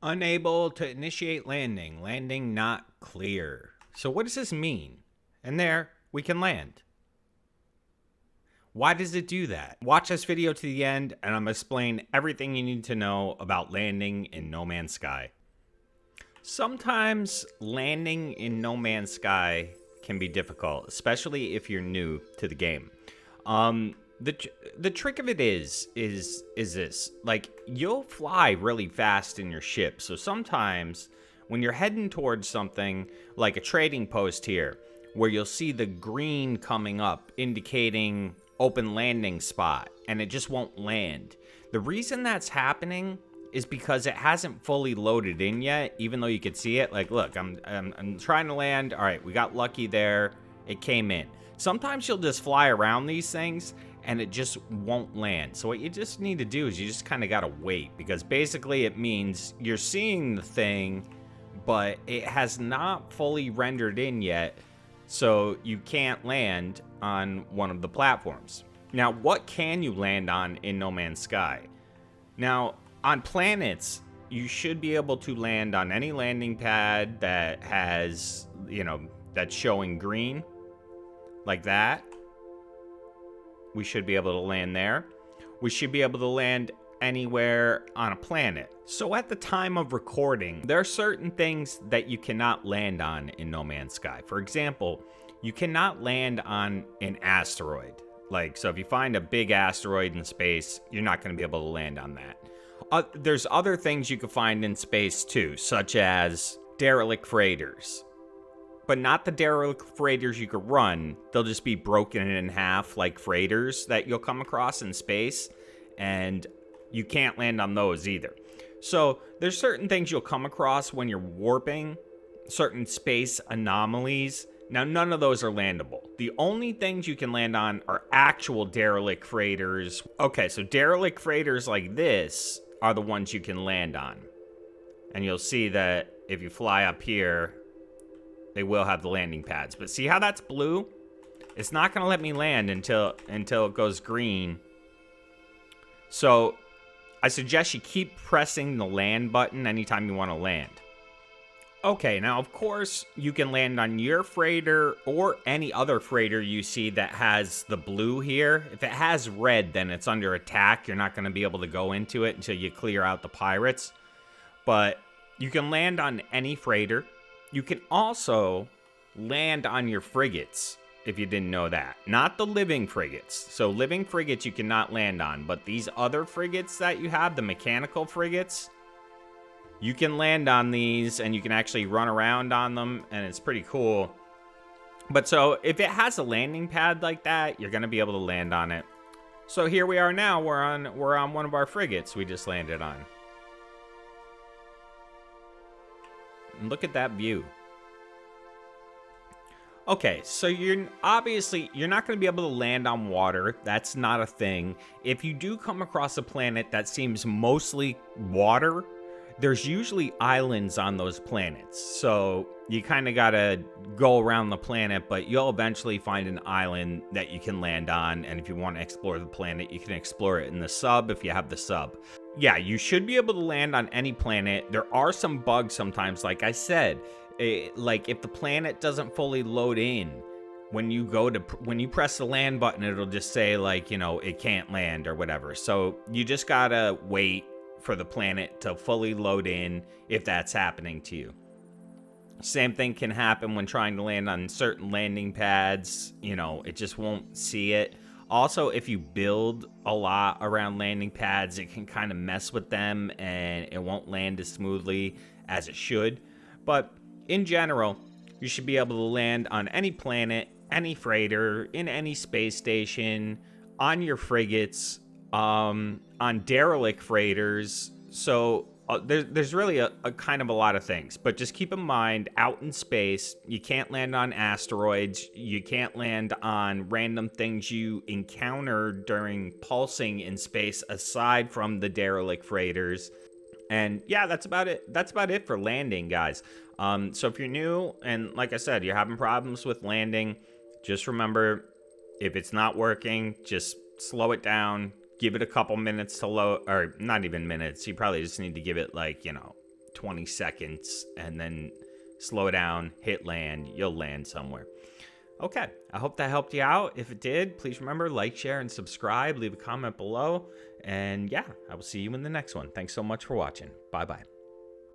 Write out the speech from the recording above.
Unable to initiate landing. Landing not clear. So what does this mean? And there, we can land. Why does it do that? Watch this video to the end, and I'm going to explain everything you need to know about landing in No Man's Sky. Sometimes landing in No Man's Sky can be difficult, especially if you're new to the game. The trick of it is this. Like, you'll fly really fast in your ship. So sometimes when you're heading towards something like a trading post here, where you'll see the green coming up indicating open landing spot, and it just won't land. The reason that's happening is because it hasn't fully loaded in yet, even though you could see it. Like, look, I'm trying to land. All right, we got lucky there. It came in. Sometimes you'll just fly around these things and it just won't land. So what you just need to do is you just kind of got to wait, because basically it means you're seeing the thing, but it has not fully rendered in yet, so you can't land on one of the platforms. Now, what can you land on in No Man's Sky? Now, on planets, you should be able to land on any landing pad that has, that's showing green, like that. We should be able to land there. We should be able to land anywhere on a planet. So at the time of recording, there are certain things that you cannot land on in No Man's Sky. For example, you cannot land on an asteroid. So if you find a big asteroid in space, you're not going to be able to land on that. There's other things you can find in space too, such as derelict freighters. But not the derelict freighters you could run. They'll just be broken in half like freighters that you'll come across in space. And you can't land on those either. So there's certain things you'll come across when you're warping, certain space anomalies. Now, none of those are landable. The only things you can land on are actual derelict freighters. Okay, so derelict freighters like this are the ones you can land on. And you'll see that if you fly up here, they will have the landing pads. But see how that's blue? It's not going to let me land until it goes green. So I suggest you keep pressing the land button anytime you want to land. Okay, now of course you can land on your freighter or any other freighter you see that has the blue here. If it has red, then it's under attack. You're not going to be able to go into it until you clear out the pirates. But you can land on any freighter. You can also land on your frigates, if you didn't know that. Not the living frigates. So living frigates you cannot land on, but these other frigates that you have, the mechanical frigates, you can land on these and you can actually run around on them, and it's pretty cool. But so if it has a landing pad like that, you're going to be able to land on it. So here we are now. We're on one of our frigates we just landed on. And look at that view. Okay, so you're not going to be able to land on water. That's not a thing. If you do come across a planet that seems mostly water, there's usually islands on those planets. So you kind of got to go around the planet, but you'll eventually find an island that you can land on. And if you want to explore the planet, you can explore it in the sub if you have the sub. Yeah, you should be able to land on any planet. There are some bugs sometimes, like I said. Like if the planet doesn't fully load in, when you press the land button, it'll just say it can't land or whatever. So you just gotta wait for the planet to fully load in if that's happening to you. Same thing can happen when trying to land on certain landing pads. It just won't see it. Also, if you build a lot around landing pads, it can kind of mess with them and it won't land as smoothly as it should. But in general, you should be able to land on any planet, any freighter, in any space station, on your frigates, on derelict freighters. So there's really a kind of a lot of things. But just keep in mind, out in space, you can't land on asteroids. You can't land on random things you encounter during pulsing in space, aside from the derelict freighters. And yeah, that's about it. That's about it for landing, guys. So if you're new, and like I said, you're having problems with landing, just remember, if it's not working, just slow it down. Give it a couple minutes to load, or not even minutes. You probably just need to give it 20 seconds and then slow down, hit land. You'll land somewhere. Okay, I hope that helped you out. If it did, please remember, like, share, and subscribe. Leave a comment below. And yeah, I will see you in the next one. Thanks so much for watching. Bye-bye.